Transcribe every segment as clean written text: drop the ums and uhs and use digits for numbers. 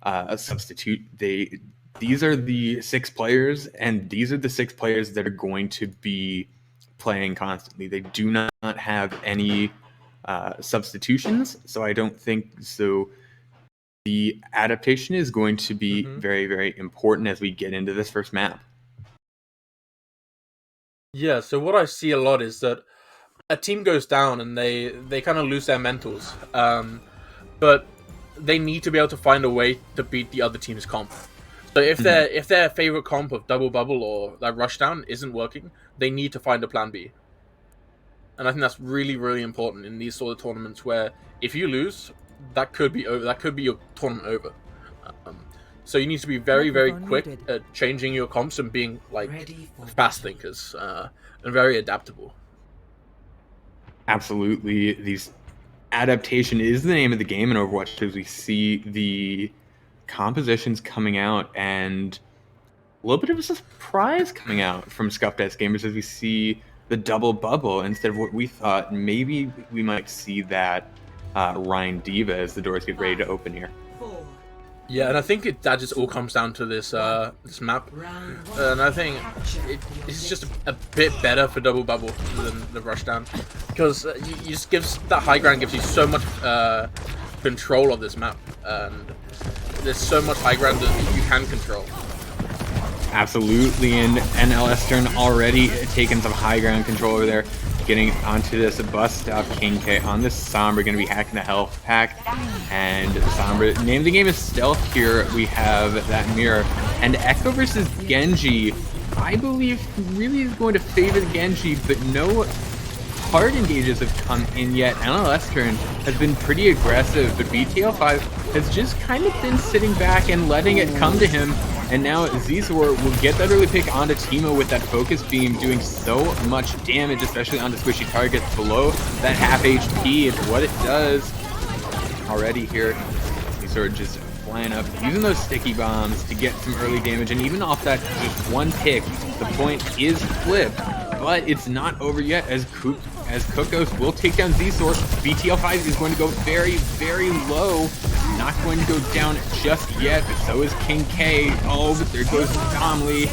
a substitute. These are the 6 players, and these are the 6 players that are going to be playing constantly. They do not have any substitutions, so I don't think so. The adaptation is going to be very, very important as we get into this first map. Yeah, so what I see a lot is that a team goes down and they kind of lose their mentals, but they need to be able to find a way to beat the other team's comp. So if their favorite comp of double bubble or that rushdown isn't working, they need to find a plan B. And I think that's really, really important in these sort of tournaments where if you lose, that could be over. That could be your tournament over. So you need to be very, very quick at changing your comps and being like fast thinkers and very adaptable. Absolutely, these adaptation is the name of the game in Overwatch, as we see the compositions coming out and a little bit of a surprise coming out from Scuffed gamers as we see the double bubble instead of what we thought maybe we might see that Ryan Diva as the doors get ready to open here. Yeah, and I think that just all comes down to this this map, and I think it's just a bit better for double bubble than the rushdown, because you just that high ground gives you so much control of this map, and there's so much high ground that you can control. Absolutely, and NL Eastern already taking some high ground control over there. Getting onto this bust up, King K on this Sombra, going to be hacking the health pack, and Sombra, name of the game is Stealth here. We have that mirror, and Echo versus Genji, I believe really is going to favor the Genji, but no hard engages have come in yet. NL Eastern has been pretty aggressive, but BTL5 has just kind of been sitting back and letting it come to him. And now Zizor will get that early pick onto Teemo with that focus beam, doing so much damage, especially onto squishy targets below that half HP. It's what it does already here. Zizor just flying up, using those sticky bombs to get some early damage, and even off that just one pick, the point is flipped. But it's not over yet as Kokos will take down Zizor. BTL5 is going to go very, very low. Not going to go down just yet, but so is King K. Oh, but there goes Domly.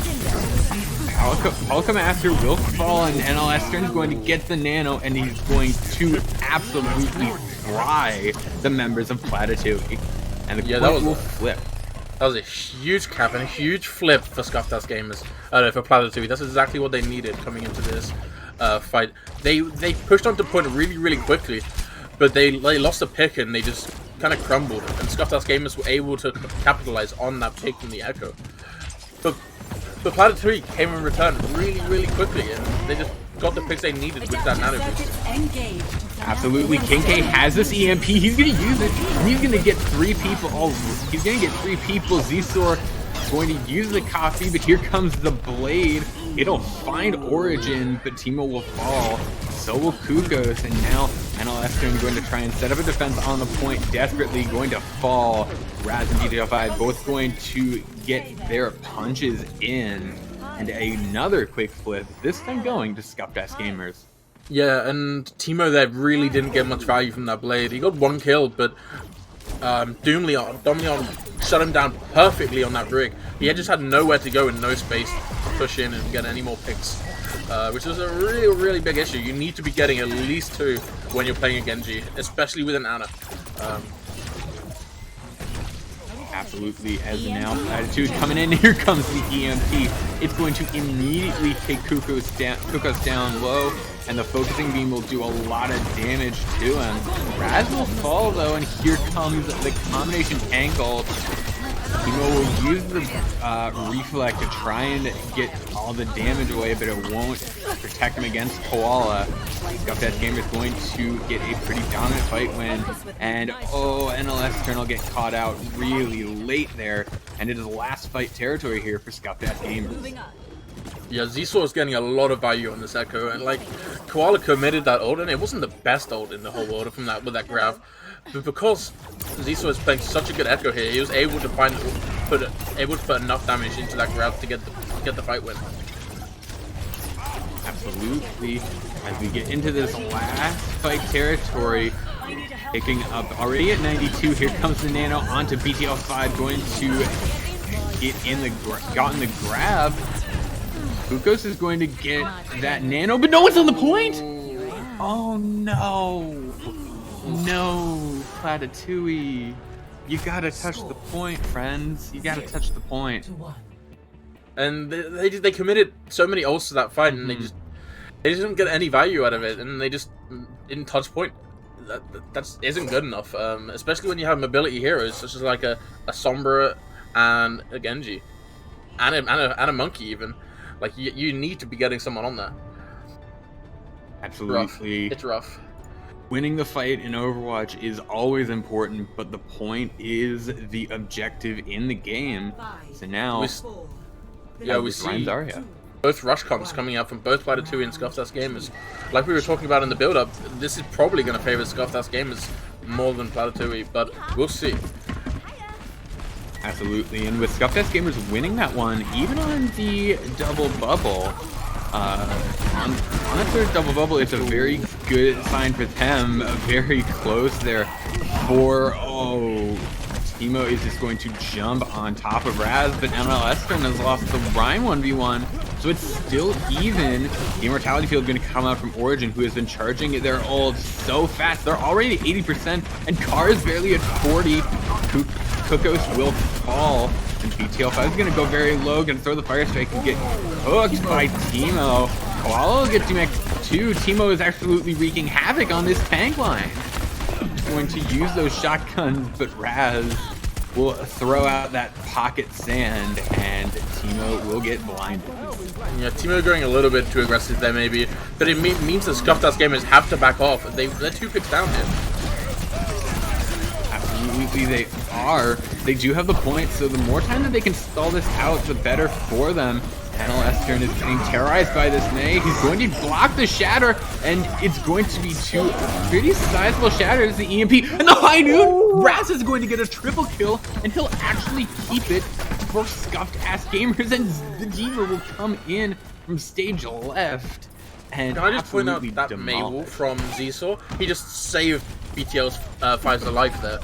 Palka Master will fall, and NL Eastern is going to get the nano, and he's going to absolutely fry the members of Platatouille. And the point will flip. That was a huge cap and a huge flip for Scuffed gamers. For Platatouille. That's exactly what they needed coming into this fight. They pushed onto point really, really quickly, but they lost the pick and they just kind of crumbled. And Scuffed gamers were able to capitalize on that pick from the Echo. But Platatouille came in return really, really quickly, and they just got the picks they needed with that nano boost. Absolutely, King K has this EMP. He's gonna use it. He's gonna get 3 people. Oh, he's gonna get 3 people. Zizor going to use the coffee, but here comes the blade. It'll find Origin, but Teemo will fall. So will Kukos, and now NL Eastern going to try and set up a defense on the point, desperately going to fall. Raz and BTL5 both going to get their punches in. And another quick flip, this time going to Scuffed gamers. Yeah, and Teemo there really didn't get much value from that blade. He got 1 kill, but Domleon shut him down perfectly on that rig. He just had nowhere to go and no space to push in and get any more picks, which is a really, really big issue. You need to be getting at least 2 when you're playing a Genji, especially with an Ana. Absolutely, as now Attitude coming in. Here comes the EMP. It's going to immediately take Kukos down low, and the focusing beam will do a lot of damage to him. Raz will fall though, and here comes the combination angle. Teemo will use the reflect to try and get all the damage away, but it won't protect him against Koala. Scuffed Gamer is going to get a pretty dominant fight win, and NL Eastern will get caught out really late there, and it is last fight territory here for Scuffed Gamer. Yeah, Zizor is getting a lot of value on this Echo, and like Koala committed that ult, and it wasn't the best ult in the whole world from that with that grab. But because Zizor is playing such a good Echo here, he was able to put enough damage into that grab to get the fight win. Absolutely. As we get into this last fight territory, picking up already at 92. Here comes the Nano onto BTL5, going to get in the grab. Bukos is going to get that Nano, but no one's on the point. Oh no! No, Platatouille. You gotta touch the point, friends. You gotta touch the point. And they committed so many ults to that fight, and they just didn't get any value out of it, and they just didn't touch point. That isn't good enough, especially when you have mobility heroes such as like a Sombra and a Genji, and a Monkey even. Like you need to be getting someone on there. Absolutely, it's rough. Winning the fight in Overwatch is always important, but the point is the objective in the game. So now, we see both rush comps coming out from both Platatouille and Scuffed Gamers. Like we were talking about in the build-up, this is probably going to favor Scuffed Gamers more than Platatouille, but we'll see. Absolutely, and with Scuffed Gamers winning that one, even on the double bubble, on the third double bubble, it's a very good sign for them. Very close there for, Teemo is just going to jump on top of Raz, but MLS has lost the Rhyme 1v1, so it's still even. The Immortality Field going to come out from Origin, who has been charging their ult so fast. They're already at 80%, and Car is barely at 40. Kukos will fall, and BTL5 is going to go very low, going to throw the Fire Strike and get hooked by Teemo. Koala will get DMX too. Teemo is absolutely wreaking havoc on this tank line. Going to use those shotguns, but Raz will throw out that pocket sand, and Teemo will get blinded. Yeah, Teemo going a little bit too aggressive there maybe, but it means that Scuffed Gamers have to back off. They're 2 picks down here. Absolutely, they are. They do have the point, so the more time that they can stall this out, the better for them. Estern is getting terrorized by this Mei. He's going to block the Shatter, and it's going to be 2 pretty sizable Shatters, the EMP, and the High Noon! Raz is going to get a triple kill, and he'll actually keep it for Scuffed Gamers, and the Diva will come in from stage left. And can I just point out that Maywolf from Zsaw? He just saved BTL's 5's life there.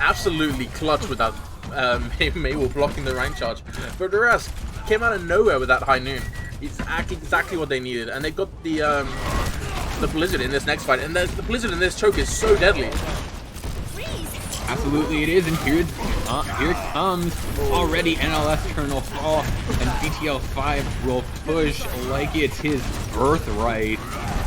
Absolutely clutch with that Maywolf blocking the rank charge. But the rest came out of nowhere with that High Noon. It's exactly what they needed, and they got the Blizzard in this next fight, and the Blizzard in this choke is so deadly. Absolutely it is, and here it comes. Already NLS Colonel fall, and BTL5 will push like it's his birthright.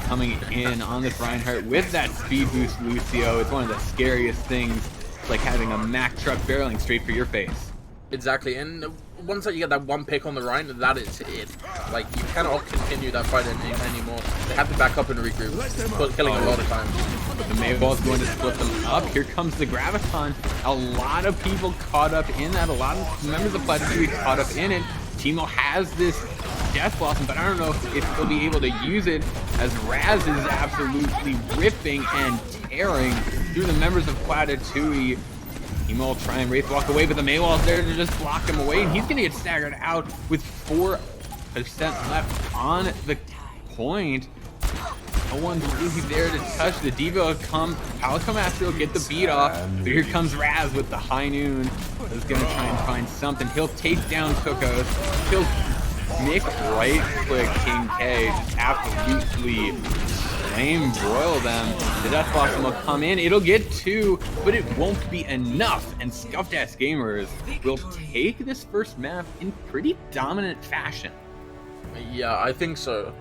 Coming in on this Reinhardt with that speed boost Lucio. It's one of the scariest things. It's like having a Mack truck barreling straight for your face. Exactly, and once you get that one pick on the Rhine, that is it. Like, you cannot continue that fight anymore. They have to back up and regroup, killing a lot of time. The Mayball is going to split them up. Here comes the Graviton. A lot of people caught up in that. A lot of members of Platatouille caught up in it. Teemo has this Death Blossom, but I don't know if they'll be able to use it, as Raz is absolutely ripping and tearing through the members of Platatouille. Teemo will try and Wraith walk away, but the Maywall is there to just block him away, and he's going to get staggered out with 4% left on the point. No one's really there to touch. The Diva will come. Palico Master will get the beat off. But here comes Raz with the High Noon. He's going to try and find something. He'll take down Kukos. He'll Nick right click King K. Just absolutely flame broil them. The Death Blossom will come in. It'll get 2, but it won't be enough. And Scuffed Gamers will take this first map in pretty dominant fashion. Yeah, I think so.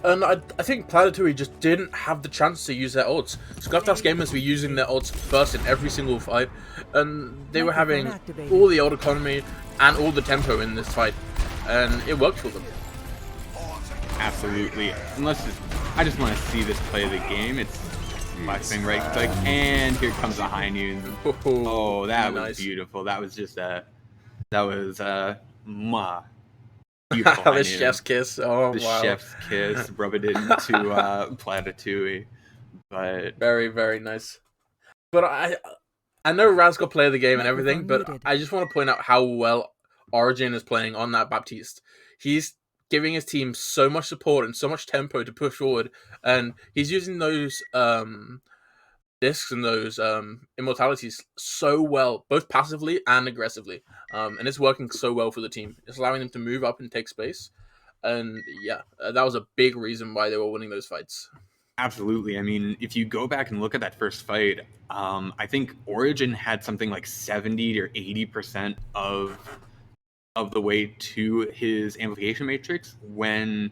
And I think Platatouille just didn't have the chance to use their ults. Scuffed Gamers were using their ults first in every single fight, and they were having all the ult economy and all the tempo in this fight, and it worked for them. Absolutely. I just want to see this play of the game. It's my thing right click, and here comes the High Noon. Oh, that was nice. Beautiful. That was just beautiful. The chef's kiss. Oh, the wow. Chef's kiss. Rub it into Platatouille. But very, very nice. But I know Raz got play of the game and everything, but I just want to point out how well Origin is playing on that Baptiste. He's giving his team so much support and so much tempo to push forward, and he's using those discs and those immortalities so well, both passively and aggressively, and it's working so well for the team. It's allowing them to move up and take space, and yeah, that was a big reason why they were winning those fights. Absolutely. I mean, if you go back and look at that first fight, I think Origin had something like 70 or 80% of the way to his amplification matrix, when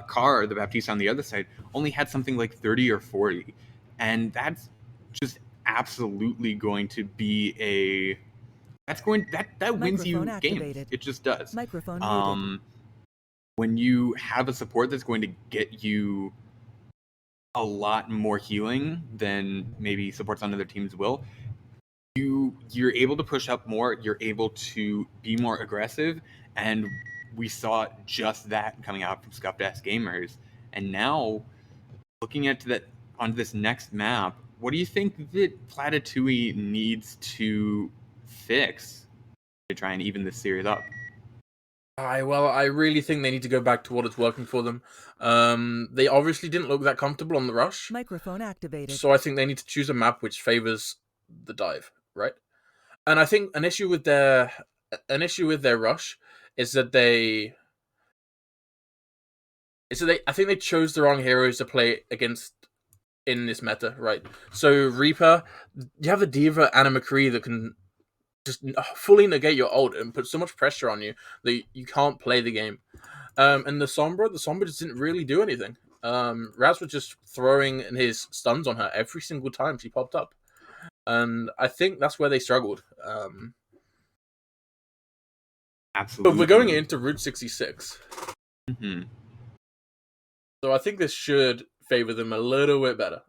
Carr, the Baptiste on the other side, only had something like 30 or 40. And that's just absolutely going to be that wins you games. It just does. When you have a support that's going to get you a lot more healing than maybe supports on other teams will, you're able to push up more, you're able to be more aggressive, and we saw just that coming out from Scuffed Gamers. And now, looking at on this next map, what do you think that Platatouille needs to fix to try and even this series up? I really think they need to go back to what is working for them. They obviously didn't look that comfortable on the rush. Microphone activated. So I think they need to choose a map which favors the dive, right? And I think an issue with their rush is that I think they chose the wrong heroes to play against in this meta, right? So Reaper, you have the D.Va and a McCree that can just fully negate your ult and put so much pressure on you that you can't play the game. And the Sombra just didn't really do anything. Raz was just throwing his stuns on her every single time she popped up. And I think that's where they struggled. Absolutely. But we're going into Route 66. Mm-hmm. So I think this should favor them a little bit better.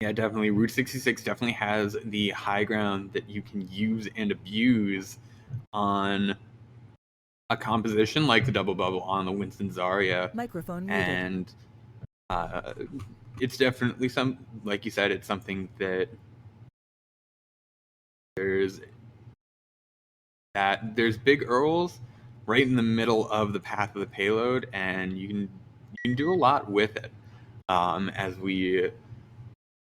Yeah, definitely. Route 66 definitely has the high ground that you can use and abuse on a composition like the double bubble on the Winston Zarya. Microphone and it's definitely like you said, it's something that there's big Earls right in the middle of the path of the payload, and you can do a lot with it as we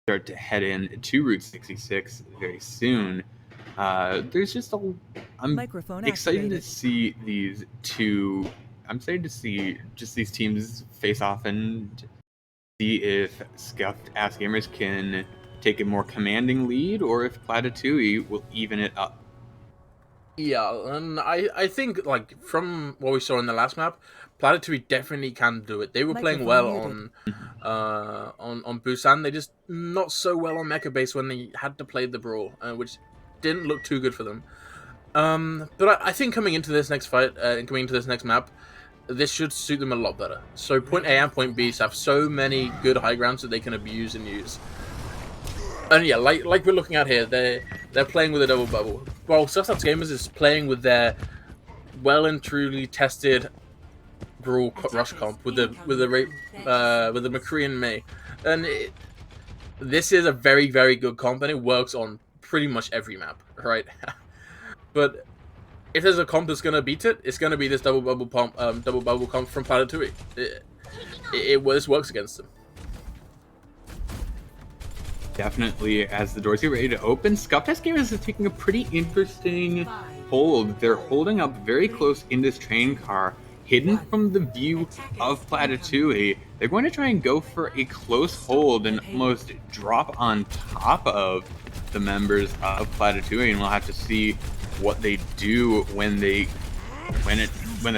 start to head in to Route 66 very soon. There's just I'm excited to see these two. I'm excited to see just these teams face off and see if Scuffed Gamers can take a more commanding lead, or if Platatouille will even it up. Yeah, and I think, like, from what we saw in the last map, Platatouille definitely can do it. They were playing well on Busan. They just not so well on Mecha Base when they had to play the Brawl, which didn't look too good for them. But I think coming into this next fight, and coming into this next map, this should suit them a lot better. So point A and point B have so many good high grounds that they can abuse and use. And yeah, like we're looking at here, they're playing with a double bubble. Well, Scuffed Gamers is playing with their well and truly tested Brawl rush comp with the McCree and Mei, and this is a very, very good comp, and it works on pretty much every map, right? But if there's a comp that's gonna beat it, it's gonna be this double bubble comp from Platatouille. This works against them. Definitely, as the doors get ready to open, Scuffed Gamers is taking a pretty interesting hold. They're holding up very close in this train car, hidden from the view of Platatouille. They're going to try and go for a close hold and almost drop on top of the members of Platatouille, and we'll have to see what they do when the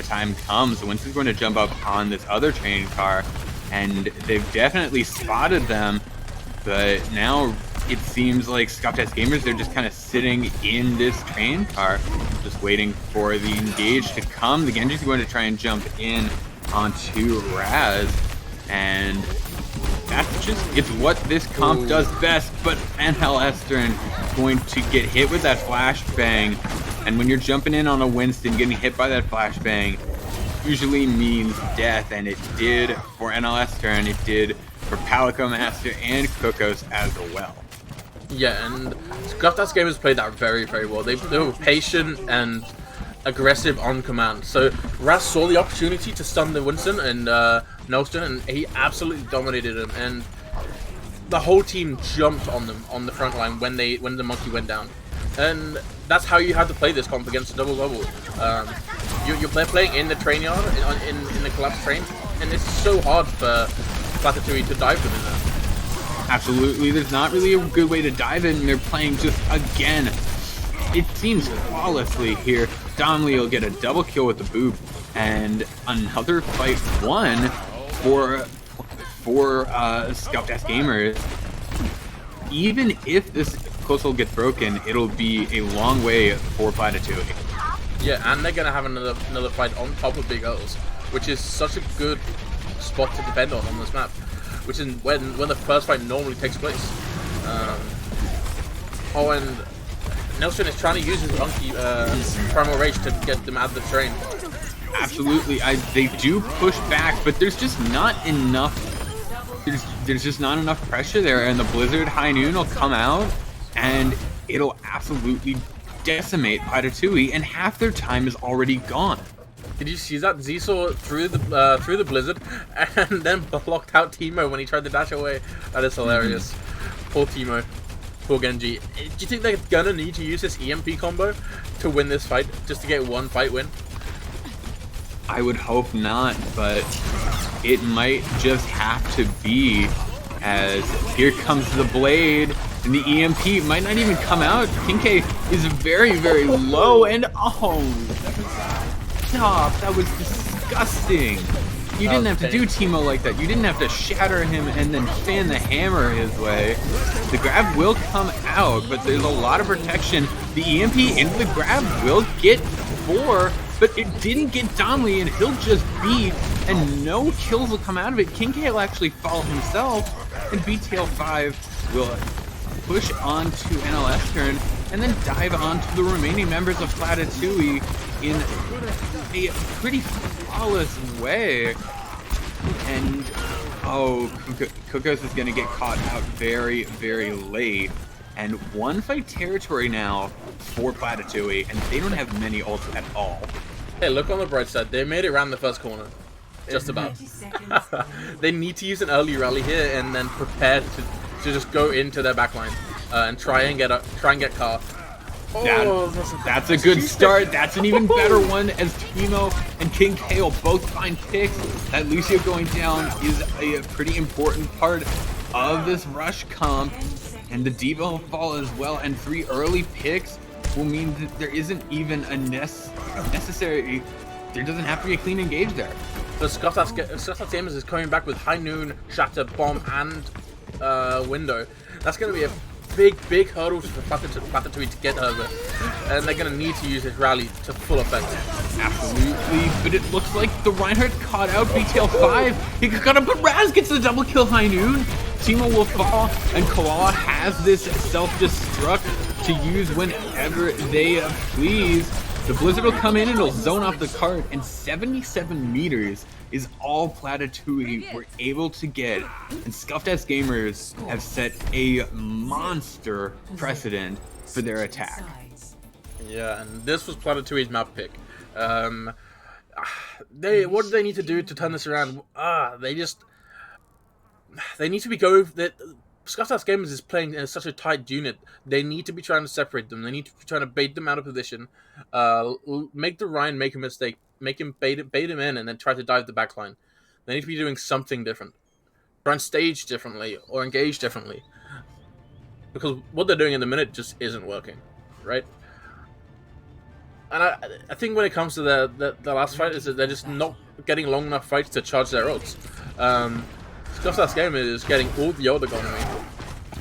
time comes. Winston's going to jump up on this other train car, and they've definitely spotted them. But now it seems like Scuffed Gamers, they're just kind of sitting in this train car, just waiting for the engage to come. The Genji's going to try and jump in onto Raz, and it's what this comp does best. But NL Estern is going to get hit with that flashbang, and when you're jumping in on a Winston, getting hit by that flashbang usually means death, and it did for NL Estern, it did for Palico Master and Kokos as well. Yeah, and Scuffed Gamers played that very, very well. They were patient, and aggressive on command. So Raz saw the opportunity to stun the Winston and Nelson, and he absolutely dominated him. And the whole team jumped on them on the front line when the monkey went down. And that's how you have to play this comp against a double bubble. They're playing in the train yard, in the collapsed train, and it's so hard for Platatouille to dive them in there. Absolutely, there's not really a good way to dive in, and they're playing just again. It seems flawlessly here. Domly will get a double kill with the boop, and another fight won for Scuffed Gamers. Even if this coastal gets broken, it'll be a long way for Platatouille. Yeah, and they're gonna have another fight on top of Big Hurdles, which is such a good spot to depend on this map, which is when the first fight normally takes place. Oh, and Nelson is trying to use his monkey primal rage to get them out of the train. Absolutely, they do push back, but there's just not enough. There's just not enough pressure there, and the Blizzard High Noon will come out, and it'll absolutely decimate Platatouille, and half their time is already gone. Did you see that? Z saw through the Blizzard, and then blocked out Teemo when he tried to dash away. That is hilarious. Poor Teemo. Poor Genji. Do you think they're gonna need to use this EMP combo to win this fight, just to get one fight win? I would hope not, but it might just have to be, as here comes the blade, and the EMP might not even come out. King-K is very, very low, and oh, stop, that was disgusting. You didn't have to do Teemo like that. You didn't have to shatter him and then fan the hammer his way. The grab will come out, but there's a lot of protection. The EMP into the grab will get 4, but it didn't get Donley, and he'll just beat, and no kills will come out of it. King-K will actually fall himself, and BTL5 will push on to NLS turn, and then dive onto the remaining members of Platatouille in a pretty flawless way. And oh, Kukos is going to get caught out very, very late. And one fight territory now for Platatouille, and they don't have many ults at all. Hey, look on the bright side. They made it around the first corner. Just about. They need to use an early rally here and then prepare to just go into their backline and try and get Car. Oh, that's a good start. That's an even better one, as Teemo and King-K will both find picks. That Lucio going down is a pretty important part of this rush comp. And the Diva will fall as well, and 3 early picks will mean that there isn't even a necessary. There doesn't have to be a clean engage there. So Scuffed Gamers is coming back with High Noon, Shatter, Bomb, and Window. That's going to be a big hurdle for Platatouille to get over, and they're going to need to use his rally to full effect. Absolutely, but it looks like the Reinhardt caught out BTL5. He got up, but Raz gets the double kill. High Noon. Teemo will fall, and Koala has this self-destruct to use whenever they please. The Blizzard will come in and it'll zone off the cart, and 77 meters is all Platatouille were able to get. And Scuffed Gamers have set a monster precedent for their attack. Yeah, and this was Platatouille's map pick. What do they need to do to turn this around? They need to be Scuffed Gamers is playing in such a tight unit. They need to be trying to separate them. They need to be trying to bait them out of position. Make the Ryan make a mistake. Make him bait him in, and then try to dive the backline. They need to be doing something different. Try and stage differently or engage differently. Because what they're doing in the minute just isn't working, right? And I think when it comes to the last fight, is that they're just not getting long enough fights to charge their ults. Scuffed Game is getting all the ult economy.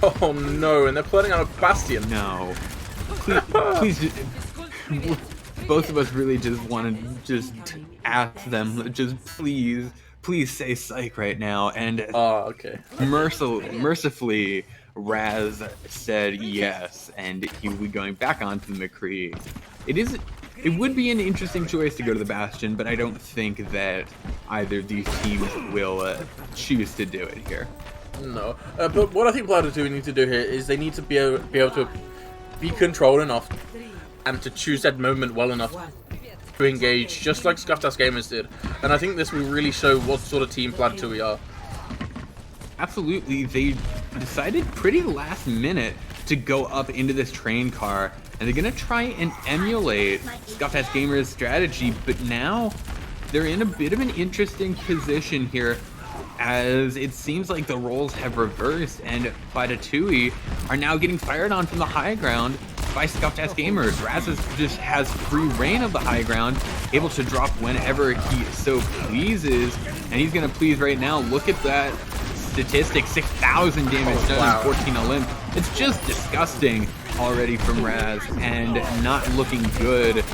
Oh no, and they're playing on a Bastion. No. Please, both of us really just want to just ask them, just please say psych right now. And oh, okay. Mercifully, Raz said yes, and he will be going back onto the McCree. It would be an interesting choice to go to the Bastion, but I don't think that either of these teams will choose to do it here. No, but what I think Platatouille need to do here is they need to be able to be controlled enough and to choose that moment well enough to engage, just like Scuffed Gamers did. And I think this will really show what sort of team Platatouille are. Absolutely, they decided pretty last minute to go up into this train car, and they're gonna try and emulate Scuffed Gamers' strategy, but now they're in a bit of an interesting position here, as it seems like the roles have reversed, and Platatouille are now getting fired on from the high ground by Scuffed Gamers. Raz just has free reign of the high ground, able to drop whenever he so pleases, and he's gonna please right now. Look at that statistic, 6,000 damage done, wow. 14 Olymp. It's just disgusting already from Raz, and not looking good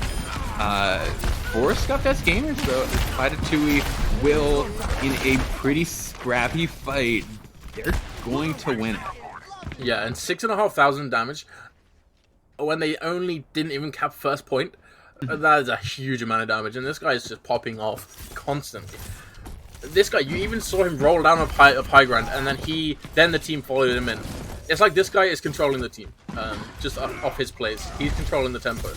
for Scuffed Gamers, though. Platatouille will, in a pretty scrappy fight, they're going to win it. Yeah, and 6,500 damage when they only didn't even cap first point. That is a huge amount of damage, and this guy is just popping off constantly. This guy, you even saw him roll down of high ground, and then the team followed him in. It's like this guy is controlling the team, just off his plays. He's controlling the tempo.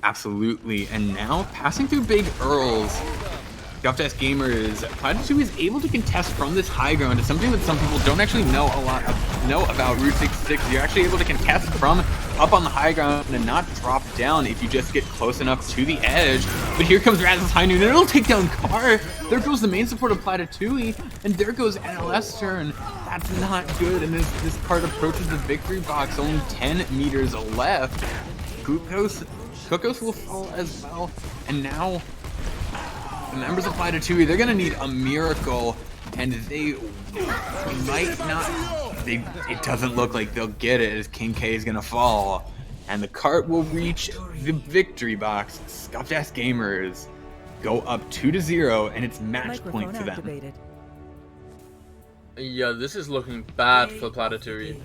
Absolutely, and now passing through Big Earls, Scuffed Gamers, Platatouille is able to contest from this high ground. It's something that some people don't actually know about Route 66. You're actually able to contest from up on the high ground and not drop down if you just get close enough to the edge. But here comes Raz's High Noon, and it'll take down Car. There goes the main support of Platatouille, and there goes NLS turn. That's not good, and this card approaches the victory box, only 10 meters left. Kukos will fall as well, and now the members of Platatouille, they're gonna need a miracle, and they might not. It doesn't look like they'll get it, as King K is gonna fall, and the cart will reach the victory box. Scuffed Gamers go up 2-0, and it's match point for them. Yeah, this is looking bad for Platatouille.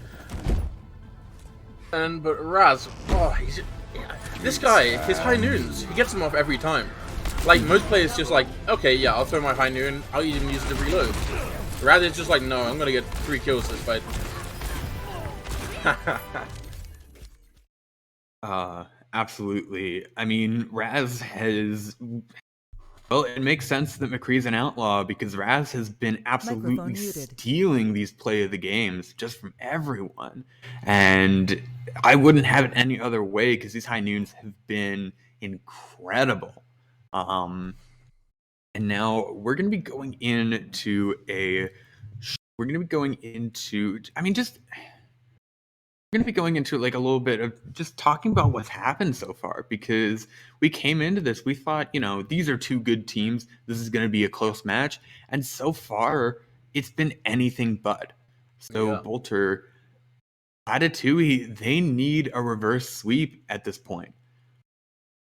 But Raz, this guy, his high noons, he gets them off every time. Like, most players just like, okay, yeah, I'll throw my high noon, I'll even use it to reload. Raz is just like, no, I'm gonna get 3 kills this fight. Absolutely. I mean, Raz has... Well, it makes sense that McCree's an outlaw, because Raz has been absolutely stealing these play of the games just from everyone. And I wouldn't have it any other way, because these high noons have been incredible. And now we're going to be going into like a little bit of just talking about what's happened so far, because we came into this, we thought, these are two good teams, this is going to be a close match, and so far it's been anything but. So, yeah. Bolter, Platatouille, they need a reverse sweep at this point.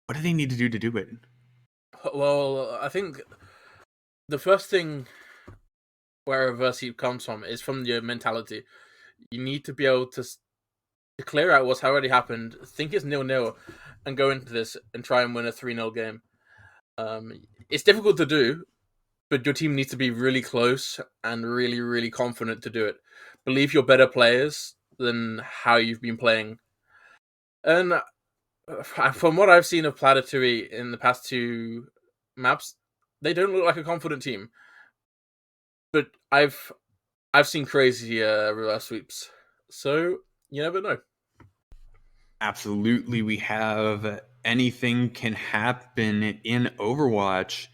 What do they need to do it? Well, I think the first thing where a reverse sweep comes from is from your mentality. You need to be able to clear out what's already happened, think it's 0-0, and go into this and try and win a 3-0 game. It's difficult to do, but your team needs to be really close and really, really confident to do it. Believe you're better players than how you've been playing. And from what I've seen of Platatouille in the past 2 maps, they don't look like a confident team. But I've seen crazy reverse sweeps, so you never know. Absolutely, we have anything can happen in Overwatch,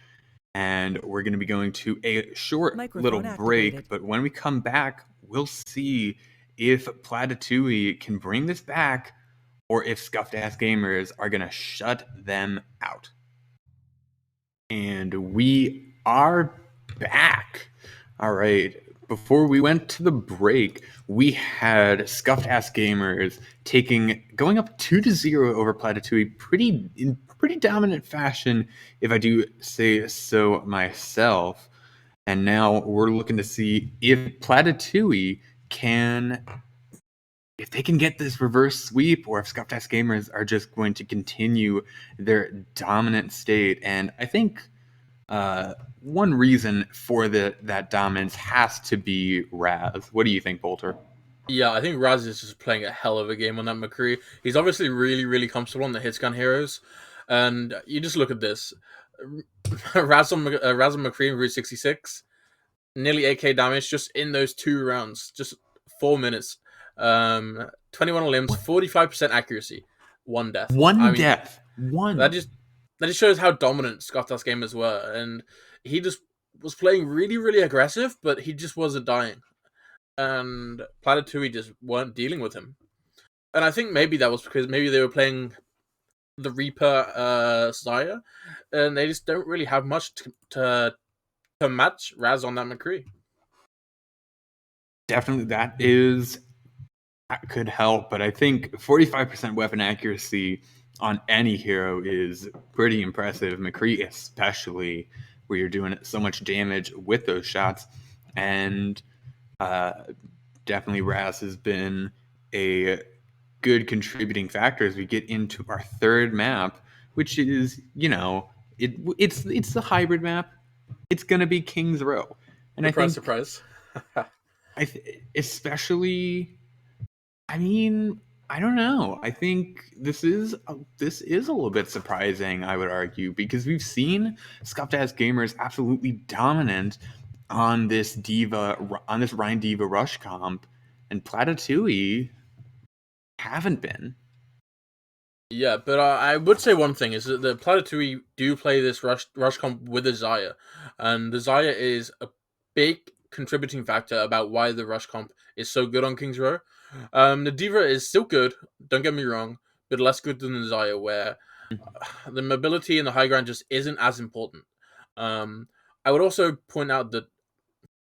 and we're going to be going to a short little break. But when we come back, we'll see if Platatouille can bring this back, or if Scuffed Gamers are going to shut them out. And we are back. All right. Before we went to the break, we had Scuffed Gamers going up 2-0 over Platatouille in pretty dominant fashion, if I do say so myself. And now we're looking to see if Platatouille if they can get this reverse sweep, or if Scuffed Gamers are just going to continue their dominant state. And I think one reason for that dominance has to be Raz. What do you think, Bolter? Yeah, I think Raz is just playing a hell of a game on that McCree. He's obviously really, really comfortable on the hitscan heroes. And you just look at this. Razom McCree in Route 66, nearly 8k damage just in those 2 rounds, just 4 minutes. 21 limbs, 45% accuracy, 1 death. One death. One. That just shows how dominant Scuffed gamers were, and he just was playing really, really aggressive, but he just wasn't dying. And Platatouille just weren't dealing with him. And I think maybe that was because maybe they were playing the Reaper Xayah, and they just don't really have much to match Raz on that McCree. Definitely, that could help, but I think 45% weapon accuracy on any hero is pretty impressive. McCree especially, where you're doing so much damage with those shots. And definitely Raz has been a good contributing factor as we get into our third map, which is, you know, it's the hybrid map. It's gonna be King's Row, and Surprise. Especially, I mean, I don't know. I think this is a little bit surprising, I would argue, because we've seen Scuffed gamers absolutely dominant on this Rein Diva rush comp, and Platatouille haven't been. Yeah, but I would say one thing is that the Platatouille do play this rush comp with the Xayah, and the Xayah is a big contributing factor about why the rush comp is so good on King's Row. The Diva is still good, don't get me wrong, but less good than the Xayah, where the mobility and the high ground just isn't as important. I would also point out that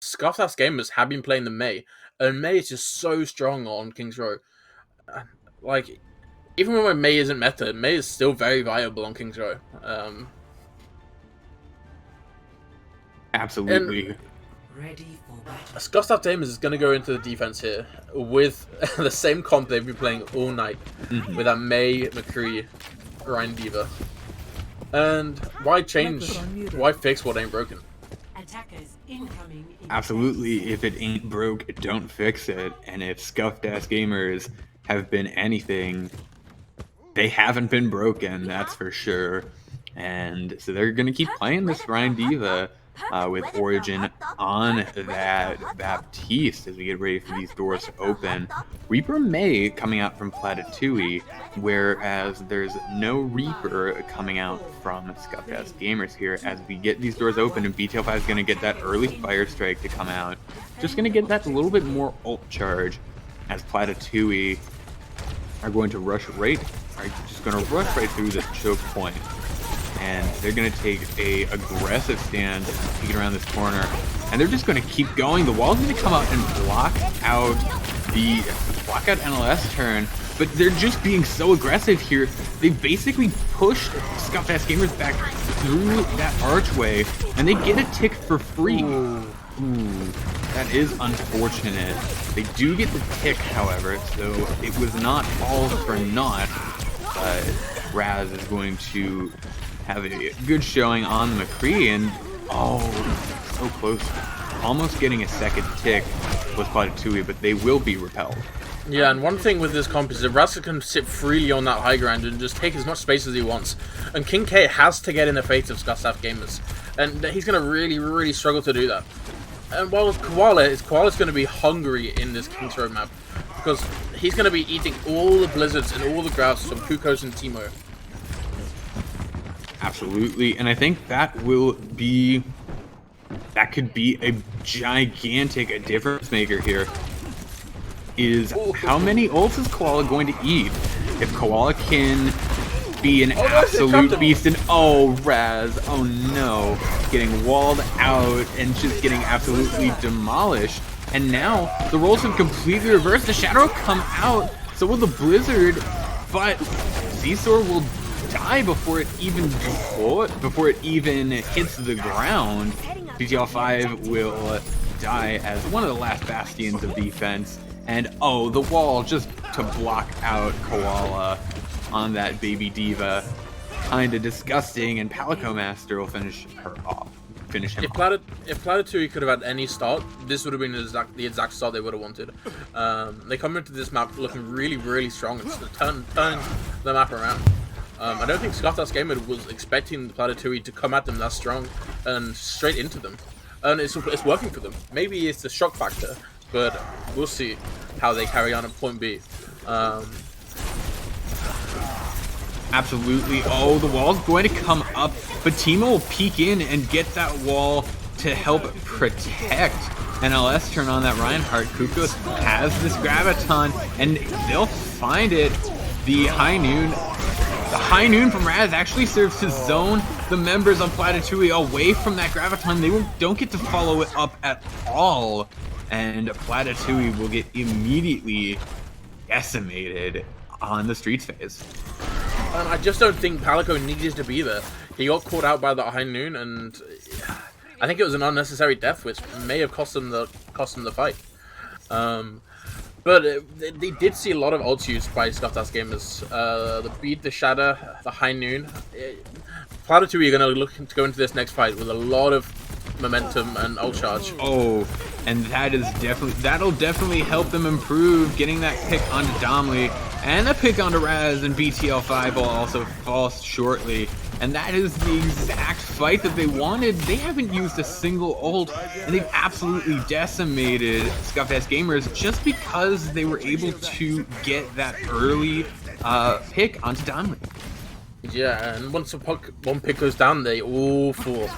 Scuffed gamers have been playing the Mei, and Mei is just so strong on King's Row. Like, even when Mei isn't meta, Mei is still very viable on King's Row. Absolutely. Scuffed gamers is going to go into the defense here with the same comp they've been playing all night, with that Mei, McCree, Rein Diva. And why change? Why fix what ain't broken? Absolutely. If it ain't broke, don't fix it. And if Scuffed gamers have been anything, they haven't been broken, that's for sure. And so they're going to keep playing this Rein Diva with Origin on that Baptiste as we get ready for these doors to open. Reaper Mei coming out from Platatouille, whereas there's no Reaper coming out from Scuffed gamers here as we get these doors open, and BTL5 is going to get that early Fire Strike to come out. Just going to get that little bit more ult charge as Platatouille are going to rush right through this choke point. And they're going to take a aggressive stand to get around this corner. And they're just going to keep going. The wall's going to come out and block out NLS turn. But they're just being so aggressive here. They basically pushed Scuffed gamers back through that archway. And they get a tick for free. Ooh, that is unfortunate. They do get the tick, however, so it was not all for naught. But Raz is going to have a good showing on the McCree, and so close. Almost getting a second tick with Platatouille, but they will be repelled. Yeah, and one thing with this comp is that Raz can sit freely on that high ground and just take as much space as he wants. And King K has to get in the face of Scuffed gamers, and he's going to really, really struggle to do that. And while Koala's going to be hungry in this King's Row map, because he's going to be eating all the blizzards and all the grabs from Kukos and Teemo. Absolutely, and I think that could be a gigantic difference maker here. Is how many ults is Koala going to eat? If Koala can be an absolute beast, and Raz, oh no, getting walled out and just getting absolutely demolished. And now the roles have completely reversed. The Shadow will come out, so will the Blizzard, but Zsor will die before it even hits the ground. BTL5 will die as one of the last bastions of defense. And the wall just to block out Koala on that baby diva. Kinda disgusting, and Palico Master will finish him off. If Platatouille could have had any start, this would have been the exact start they would have wanted. They come into this map looking really, really strong and turn the map around. I don't think Scuffed Gamer was expecting the Platatouille to come at them that strong and straight into them. And it's working for them. Maybe it's the shock factor, but we'll see how they carry on at point B. Absolutely. Oh, the wall's going to come up, but Timo will peek in and get that wall to help protect NLS. Turn on that Reinhardt. Kukos has this Graviton, and they'll find it. The high noon from Raz actually serves to zone the members of Platatouille away from that Graviton. They don't get to follow it up at all, and Platatouille will get immediately decimated on the streets phase. And I just don't think Palico needed to be there. He got caught out by the high noon, and I think it was an unnecessary death, which may have cost them the fight. But they did see a lot of ults used by Scuffed Gamers. The Beat, the Shatter, the High Noon. Platatouille are going to look to go into this next fight with a lot of momentum and ult charge. Oh, and that'll definitely help them improve. Getting that pick onto Domley and a pick onto Raz, and BTL5 will also fall shortly. And that is the exact fight that they wanted. They haven't used a single ult, and they've absolutely decimated Scuffed Gamers just because they were able to get that early pick onto Domley. Yeah, and once one pick goes down, they all fall.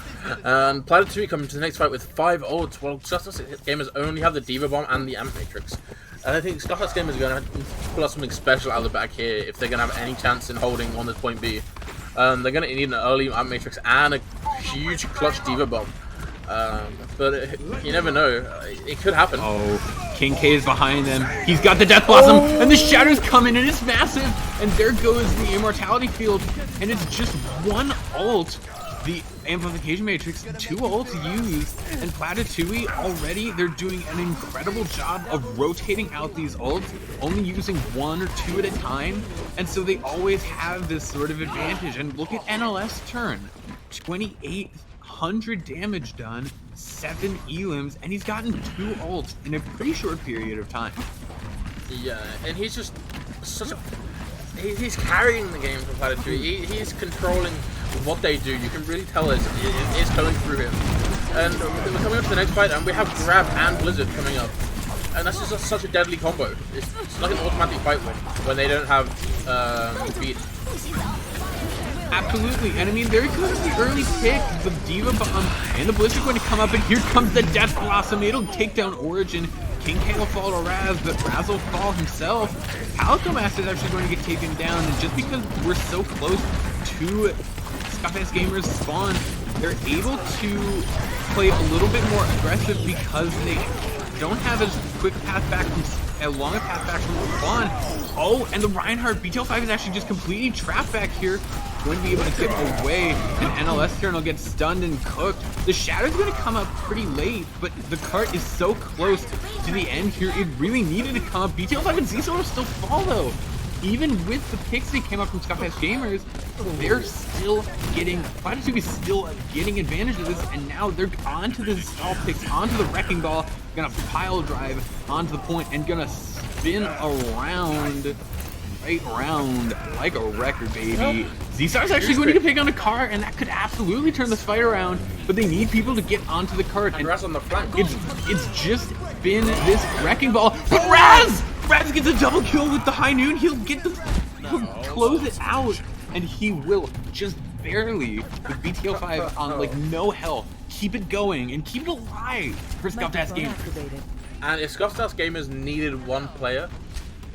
And Platatouille comes to the next fight with 5 ults, while Scuffed Gamers only have the Diva Bomb and the Amp Matrix. And I think Scuffed Gamers are going to pull out something special out of the back here if they're going to have any chance in holding on this point B. They're going to need an early Amp Matrix and a huge clutch Diva Bomb. But you never know. It could happen. Oh, King K is behind them. He's got the Death Blossom, and the Shadow's coming, and it's massive. And there goes the Immortality Field, and it's just one ult. The Amplification Matrix, 2 ults used, and Platatouille already, they're doing an incredible job of rotating out these ults, only using 1 or 2 at a time, and so they always have this sort of advantage. And look at NLS turn, 2,800 damage done, 7 elims, and he's gotten 2 ults in a pretty short period of time. Yeah, and he's just such a... He's carrying the game for Platatouille. He's controlling what they do. You can really tell it's going through him. And we're coming up to the next fight, and we have Grab and Blizzard coming up. And that's just such a deadly combo. It's like an automatic fight win when they don't have Beat. Absolutely, and I mean, there goes the early pick, the Diva Bomb, and the Blizzard going to come up, and here comes the Death Blossom. It'll take down Origin. King K will fall to Raz, but Raz will fall himself. Palico Master is actually going to get taken down, and just because we're so close to Scuffed Gamers spawn, they're able to play a little bit more aggressive because they don't have as quick a path back from as long a path back from the spawn. Oh, and the Reinhardt BTL5 is actually just completely trapped back here. Going to be able to get away, and NLS turn will get stunned and cooked. The Shadow's going to come up pretty late, but the cart is so close to the end here, it really needed to come up. BTL5 and Zsor will still follow. Even with the picks that came up from Scuffed Gamers, they're still getting, Platatouille is still getting advantage of this, and now they're onto the stall picks, onto the Wrecking Ball, gonna pile drive onto the point, and gonna spin around, right around like a record, baby. Zsar's actually going to get picked on a car, and that could absolutely turn this fight around, but they need people to get onto the cart. And Raz on the front. It's just been this Wrecking Ball, but Raz gets a double kill with the High Noon. He'll close it out, and he will just barely, with BTL5 on like no health, keep it going and keep it alive for Scuffed Gamers. And if Scuffed Gamers needed one player,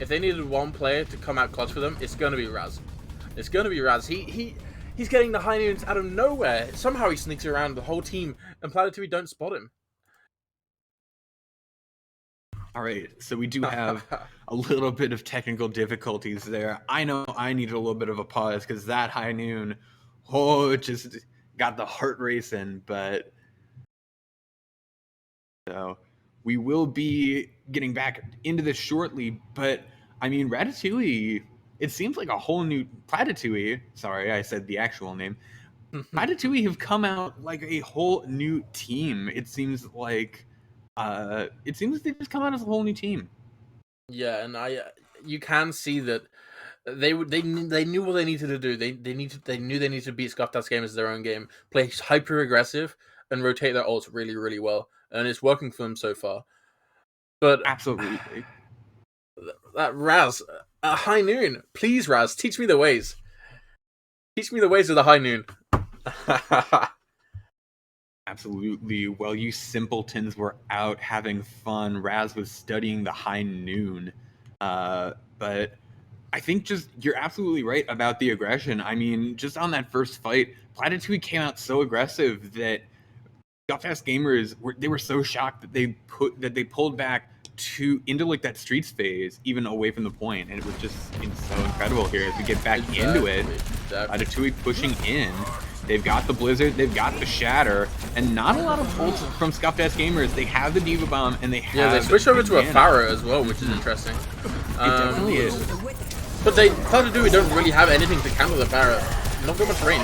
if they needed one player to come out clutch for them, it's going to be Raz. It's going to be Raz. He's getting the High Noons out of nowhere. Somehow he sneaks around the whole team, and Platatouille don't spot him. All right, so we do have a little bit of technical difficulties there. I know I needed a little bit of a pause because that High Noon, it just got the heart racing. But so we will be getting back into this shortly. But I mean, Ratatouille, it seems like a whole new Platatouille. Sorry, I said the actual name. Platatouille have come out like a whole new team. It seems like. It seems they just come out as a whole new team. Yeah, and you can see that They knew what they needed to do. They knew they needed to beat Scuffed game as their own game, play hyper aggressive, and rotate their ults really, really well, and it's working for them so far. But Absolutely. That Raz, High Noon, please Raz, teach me the ways. Teach me the ways of the High Noon. Absolutely. While you simpletons were out having fun, Raz was studying the High Noon. But I think just you're absolutely right about the aggression. I mean, just on that first fight, Platatouille came out so aggressive that Scuffed gamers were so shocked that they pulled back into like that streets phase, even away from the point, and it was just so incredible here as we get back into it. Platatouille pushing in. They've got the Blizzard, they've got the Shatter, and not a lot of ults from Scuffed gamers. They have the Diva Bomb, and they have they switched over to a Pharaoh as well, which is interesting. It definitely is. But Platatouille don't really have anything to counter the Pharaoh. Not got much range.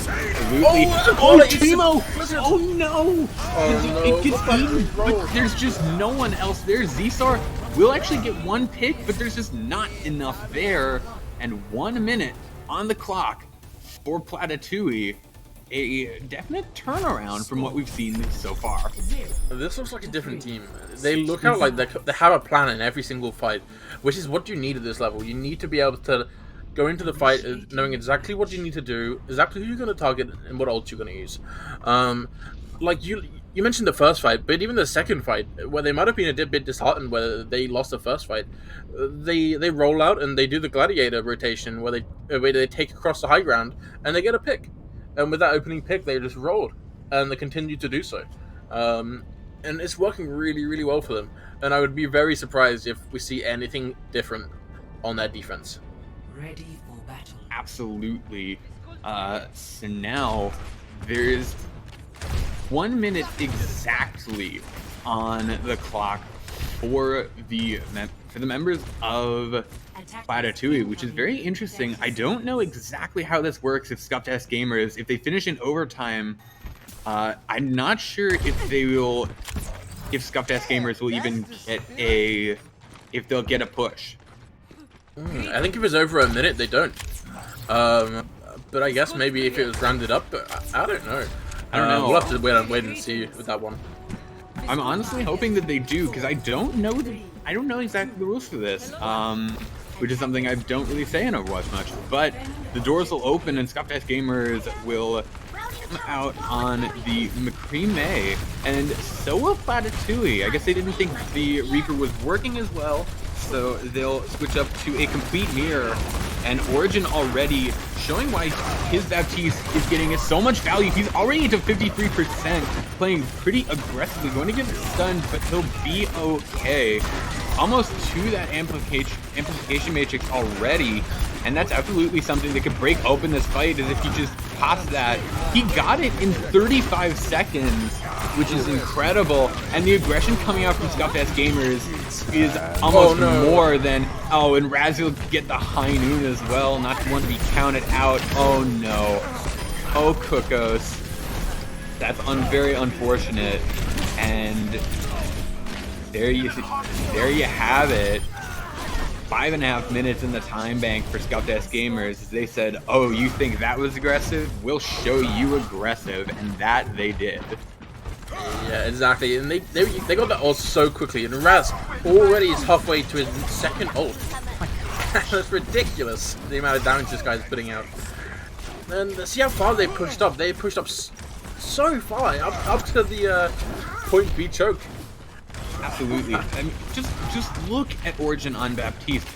Absolutely. Oh, Timo! Oh no! It gets eaten, but there's just no one else there. Zsar will actually get one pick, but there's just not enough there. And 1 minute on the clock for Platatouille. A definite turnaround from what we've seen so far. This looks like a different team. They look out like they have a plan in every single fight, which is what you need at this level. You need to be able to go into the fight knowing exactly what you need to do, exactly who you're going to target, and what ult you're going to use. Like you mentioned the first fight, but even the second fight, where they might have been a bit disheartened where they lost the first fight, they roll out and they do the gladiator rotation where they take across the high ground and they get a pick. And with that opening pick, they just rolled, and they continue to do so. And it's working really, really well for them. And I would be very surprised if we see anything different on their defense. Ready for battle. Absolutely. So now there's 1 minute exactly on the clock for the members of Platatouille, which is very interesting. I don't know exactly how this works if Scuffed gamers, if they finish in overtime, I'm not sure if Scuffed gamers will even get if they'll get a push. I think if it's over a minute, they don't. But I guess maybe if it was rounded up, but I don't know. I don't know. We'll have to wait and see with that one. I'm honestly hoping that they do, because I don't know exactly the rules for this, which is something I don't really say in Overwatch much. But the doors will open and Scuffed gamers will come out on the McCree May, and so will Platatouille. I guess they didn't think the Reaper was working as well, so they'll switch up to a complete mirror. And Origin already showing why his Baptiste is getting so much value. He's already to 53%, playing pretty aggressively, going to get stunned, but he'll be okay. Almost to that amplification matrix already, and that's absolutely something that could break open this fight, is if he just pops that. He got it in 35 seconds, which is incredible, and the aggression coming out from Scuffed gamers is almost more than, and Raz will get the high noon as well, not to want to be counted out. Oh no. Oh, Cookos. That's very unfortunate, and there you have it. 5.5 minutes in the time bank for Scuffed gamers. They said, "Oh, you think that was aggressive? We'll show you aggressive," and that they did. Yeah, exactly. And they got that ult so quickly, and Raz already is halfway to his second ult. That's ridiculous, the amount of damage this guy's putting out. And see how far they pushed up. They pushed up so far, up to the point B choke. Absolutely. I mean, just look at Origin on Baptiste.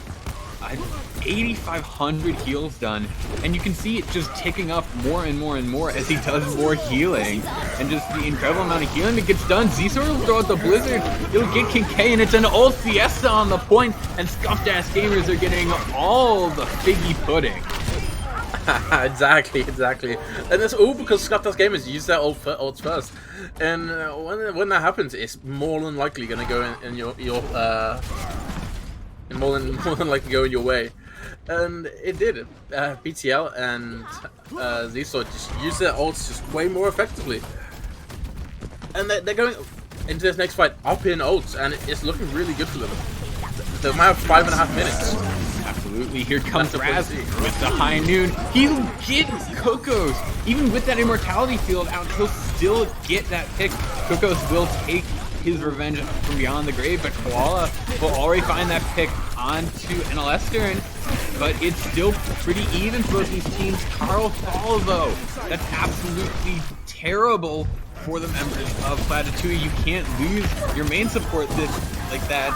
8,500 heals done, and you can see it just ticking up more and more and more as he does more healing, and just the incredible amount of healing that gets done. Zsor will throw out the Blizzard, he'll get King K, and it's an old Fiesta on the point, and Scuffed gamers are getting all the figgy pudding. Exactly. And that's all because Scuffed gamers use their ults first. And when that happens, it's more than likely going to go in your more than likely go in your way. And it did. BTL and Zsor just use their ults just way more effectively. And they're going into this next fight up in ults, and it's looking really good for them. They might have 5.5 minutes. Absolutely. Absolutely. Here comes That's a Raz pussy. with the high noon. He'll get Kokos. Even with that immortality field out, he'll still get that pick. Kokos will take his revenge from beyond the grave, but Koala will already find that pick onto an Alestern. But it's still pretty even for both these teams. Carl Fall, though, that's absolutely terrible for the members of Platatouille. You can't lose your main support like that.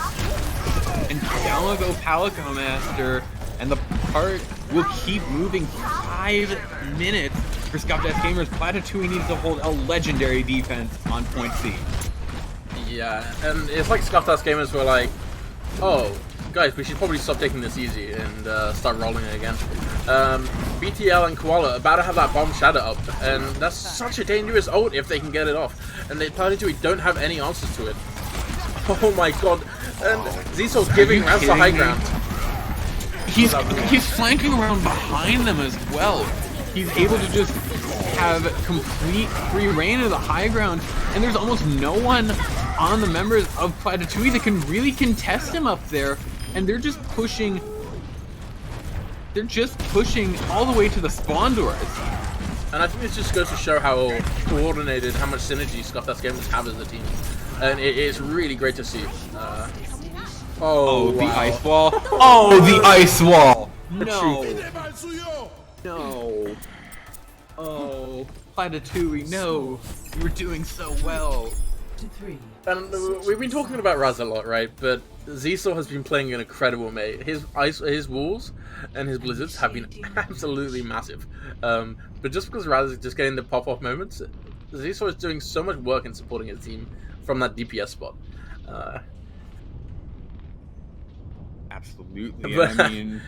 And down will go Palico Master, and the part will keep moving. 5 minutes for Scuffed Gamers. Platatouille needs to hold a legendary defense on point C. Yeah, and it's like Scuffed Gamers were like, oh, guys, we should probably stop taking this easy and start rolling it again. BTL and Koala are about to have that bomb shatter up, and that's such a dangerous ult if they can get it off. And they Platatouille don't have any answers to it. Oh my god. And Ziso's giving Raz the high ground. He's flanking around behind them as well. He's able to just have complete free reign of the high ground, and there's almost no one on the members of Platatouille that can really contest him up there, and they're just pushing all the way to the spawn doors. And I think this just goes to show how coordinated, how much synergy Scuffed Gamers have as a team. And it is really great to see. Oh, the wow. ice wall. Oh, the ice wall. No. No. Oh, Platatouille, no. You were doing so well. And we've been talking about Raz a lot, right? But Ziso has been playing an incredible mate. His walls and his blizzards have been absolutely massive. But just because Raz is just getting the pop-off moments, Ziso is doing so much work in supporting his team from that DPS spot. Absolutely. But- I mean,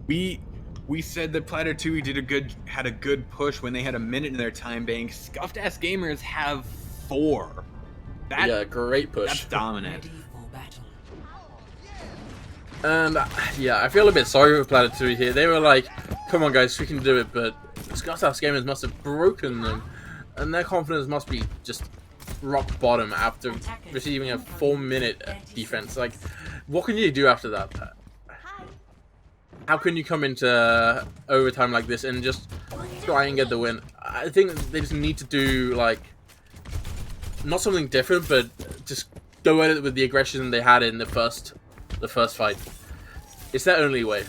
we said that Platatouille had a good push when they had a minute in their time bank. Scuffed Gamers have 4. Yeah, great push. That's dominant. Ready for battle. And yeah, I feel a bit sorry for Platatouille here. They were like, come on guys, we can do it, but Scuffed Gamers must have broken them. And their confidence must be just rock bottom after receiving a 4-minute defense. Like, what can you do after that? How can you come into overtime like this and just try and get the win? I think they just need to do, like, not something different, but just go at it with the aggression they had in the first fight. It's their only way.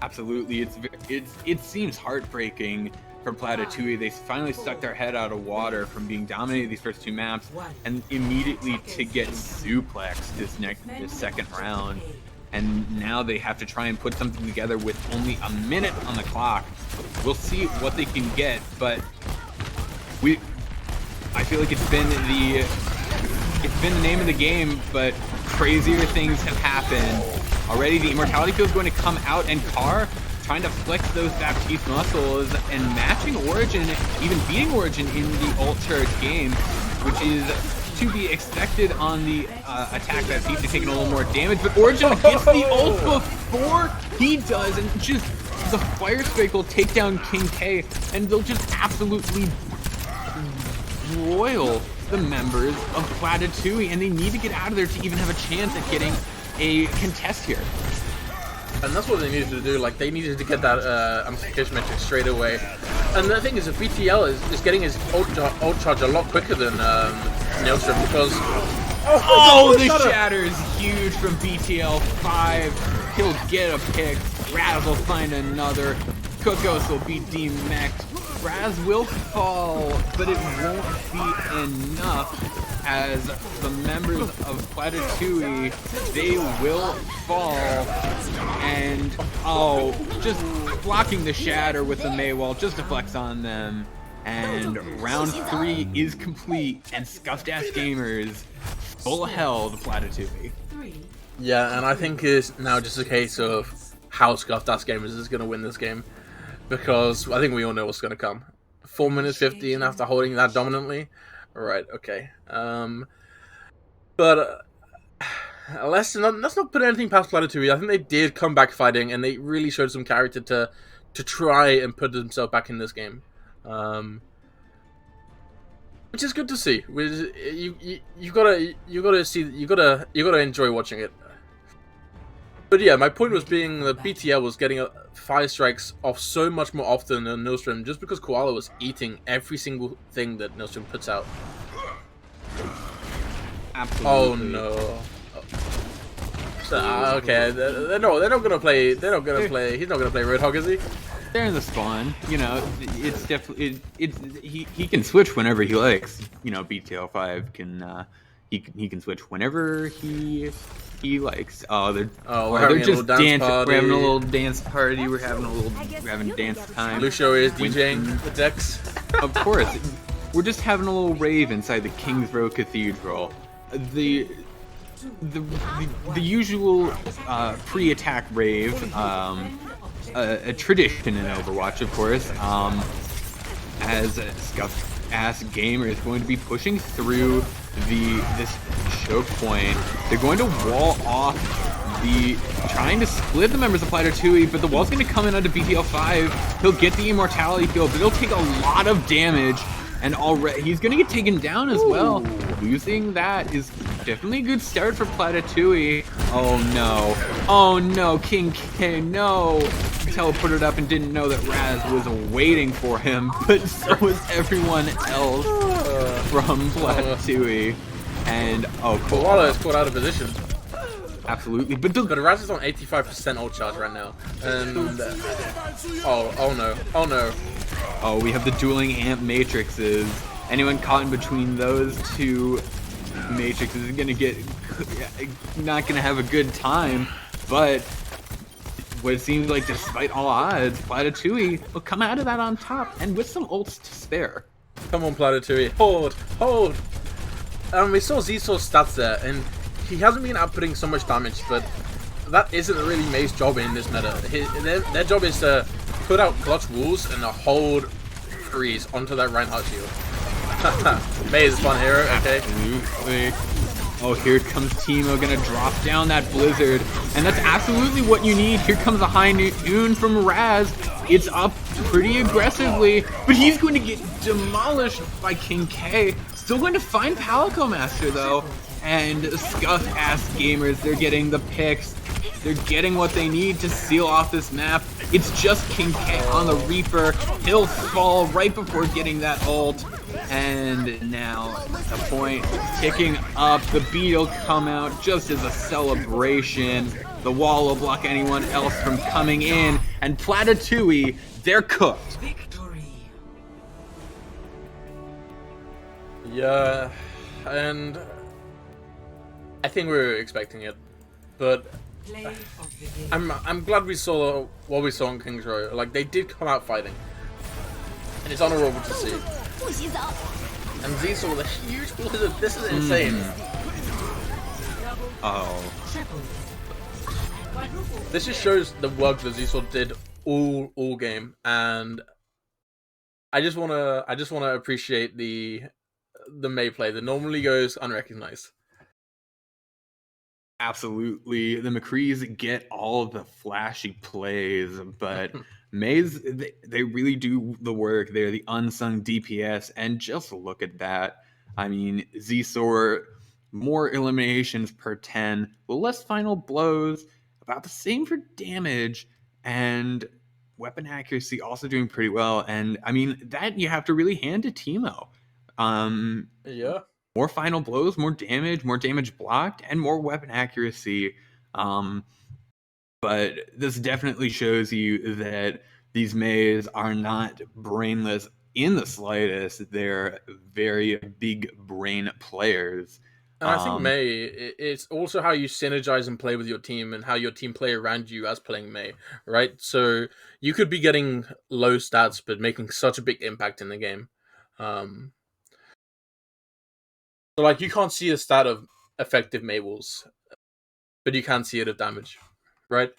Absolutely. It seems heartbreaking for Platatouille. They finally stuck their head out of water from being dominated these first 2 maps, and immediately to get suplexed this second round. And now they have to try and put something together with only a minute on the clock. We'll see what they can get, but I feel like it's been the name of the game, but crazier things have happened. Already the immortality field is going to come out, and Carr trying to flex those Baptiste muscles and matching Origin, even beating Origin in the ult charge game, which is to be expected on the attack. Baptiste taking a little more damage, but Origin gets the ult before he does, and just the Fire Spike will take down King K, and they'll just absolutely royal the members of Platatouille, and they need to get out of there to even have a chance at getting a contest here. And that's what they needed to do. Like, they needed to get that amplification metric straight away. And the thing is, if BTL is getting his ult charge a lot quicker than Nailstrom, because oh, the shatter is huge from BTL5. He'll get a pick. Raz will find another. Kokos will be demexed. Raz will fall, but it won't be enough, as the members of Platatouille, they will fall, and just blocking the shatter with the Maywall just to flex on them. And round 3 is complete, and Scuffed Gamers full held Platatouille. yeah, and I think it's now just a case of how Scuffed Gamers is going to win this game. Because I think we all know what's going to come. 4 minutes 15 after holding that dominantly. Right, okay. But let's not put anything past Platatouille. I think they did come back fighting, and they really showed some character to try and put themselves back in this game. Which is good to see. You gotta enjoy watching it. But yeah, my point was being that BTL was getting fire strikes off so much more often than Nilstrom, just because Koala was eating every single thing that Nilstrom puts out. Absolutely. Oh no. So, okay, they're not gonna play. They're not gonna play. He's not gonna play Roadhog, is he? They're in the spawn. You know, it's definitely he can switch whenever he likes. You know, BTL5 can he can switch whenever he likes. Oh, they're just dancing. We're having a little dance party. We're having dance time. Lucio is DJing the decks. Of course, we're just having a little rave inside the Kingsrow Cathedral. The usual pre-attack rave, a tradition in Overwatch, of course. As a Scuffed ass gamer is going to be pushing through this choke point. They're going to wall off trying to split the members of Platatouille, but the wall's going to come in onto BTL5. He'll get the immortality field, but he'll take a lot of damage. And already he's gonna get taken down as well. Losing that is definitely a good start for Platatouille. Oh no, King K, no. Teleported up and didn't know that Raz was waiting for him, but so was everyone else from Platatouille. And Koala is caught out of position. Absolutely, but Raz is on 85% ult charge right now, and oh no. Oh, we have the dueling amp matrices. Anyone caught in between those two matrices is not gonna have a good time. But what it seems like, despite all odds, Platatouille will come out of that on top and with some ults to spare. Come on, Platatouille, hold. We saw Zso's stats there, and he hasn't been outputting so much damage, but that isn't really May's job in this meta. Their job is to put out clutch walls and hold freeze onto that Reinhardt shield. May is a fun hero, okay? Absolutely. Oh, here comes Teemo, gonna drop down that blizzard, and that's absolutely what you need. Here comes a high noon from Raz. It's up pretty aggressively, but he's going to get demolished by King K. Still going to find Palico Master though, and Scuffed ass gamers, they're getting the picks. They're getting what they need to seal off this map. It's just King K on the Reaper. He'll fall right before getting that ult. And now the point ticking up. The beat will come out just as a celebration. The wall will block anyone else from coming in. And Platatouille, they're cooked. Victory. Yeah, and I think we were expecting it, but I'm glad we saw what we saw in King's Row. Like, they did come out fighting, and it's honorable to see. And Zso with a huge blizzard. This is insane. Oh. This just shows the work that Zso did all game, and I just wanna appreciate the May play that normally goes unrecognized. Absolutely. The McCrees get all of the flashy plays, but Mays, they really do the work. They're the unsung DPS, and just look at that. I mean, Zso, more eliminations per 10, but less final blows, about the same for damage, and weapon accuracy also doing pretty well. And I mean, that you have to really hand to Teemo. Yeah. More final blows, more damage blocked, and more weapon accuracy. But this definitely shows you that these Mays are not brainless in the slightest. They're very big brain players. And I think May, it's also how you synergize and play with your team and how your team play around you as playing May, right? So you could be getting low stats, but making such a big impact in the game. So, like, you can't see a stat of effective May walls, but you can see it of damage, right?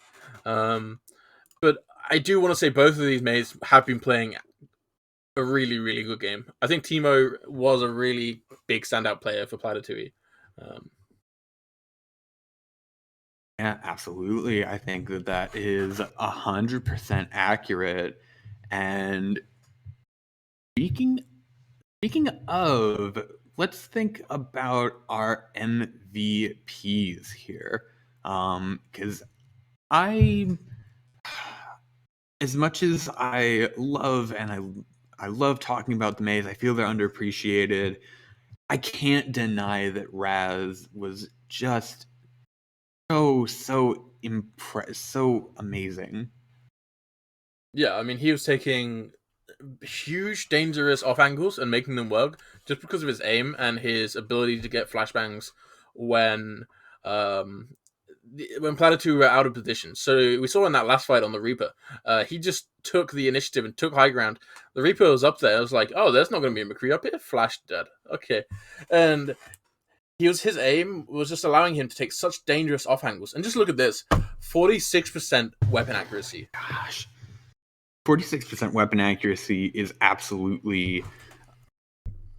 But I do want to say both of these Mays have been playing a really, really good game. I think Teemo was a really big standout player for Platatouille. Yeah, absolutely. I think that is 100% accurate. And speaking of, let's think about our MVPs here, because I, as much as I love and I love talking about the Maze, I feel they're underappreciated. I can't deny that Raz was just so impressed, so amazing. Yeah, I mean, he was taking huge, dangerous off angles and making them work just because of his aim and his ability to get flashbangs when um, when Platatouille were out of position. So we saw in that last fight on the Reaper, he just took the initiative and took high ground. The Reaper was up there. I was like, oh, there's not going to be a McCree up here. Flash dead. Okay. And his aim was just allowing him to take such dangerous off angles. And just look at this 46% weapon accuracy. Gosh, 46% weapon accuracy is absolutely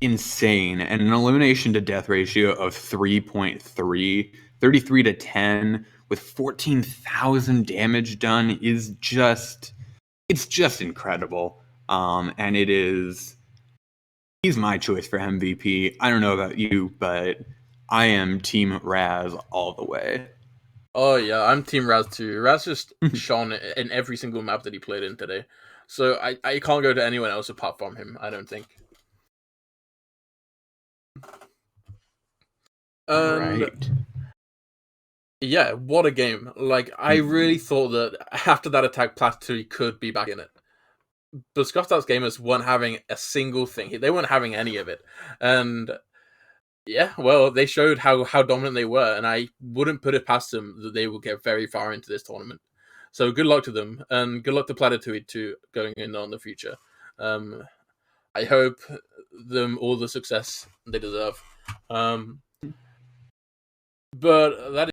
insane, and an elimination to death ratio of 3.3, 33 to 10 with 14,000 damage done is just incredible. And he's my choice for MVP. I don't know about you, but I am Team Raz all the way. Oh yeah, I'm Team Raz too. Raz just shone in every single map that he played in today. So I can't go to anyone else apart from him, I don't think. And Right. yeah, what a game. Like, I really thought that after that attack, Platatouille could be back in it. But Scuffed Gamers weren't having a single thing. They weren't having any of it. And yeah, well, they showed how dominant they were, and I wouldn't put it past them that they will get very far into this tournament. So good luck to them, and good luck to Platatouille too, going in on the future. I hope them all the success they deserve. But that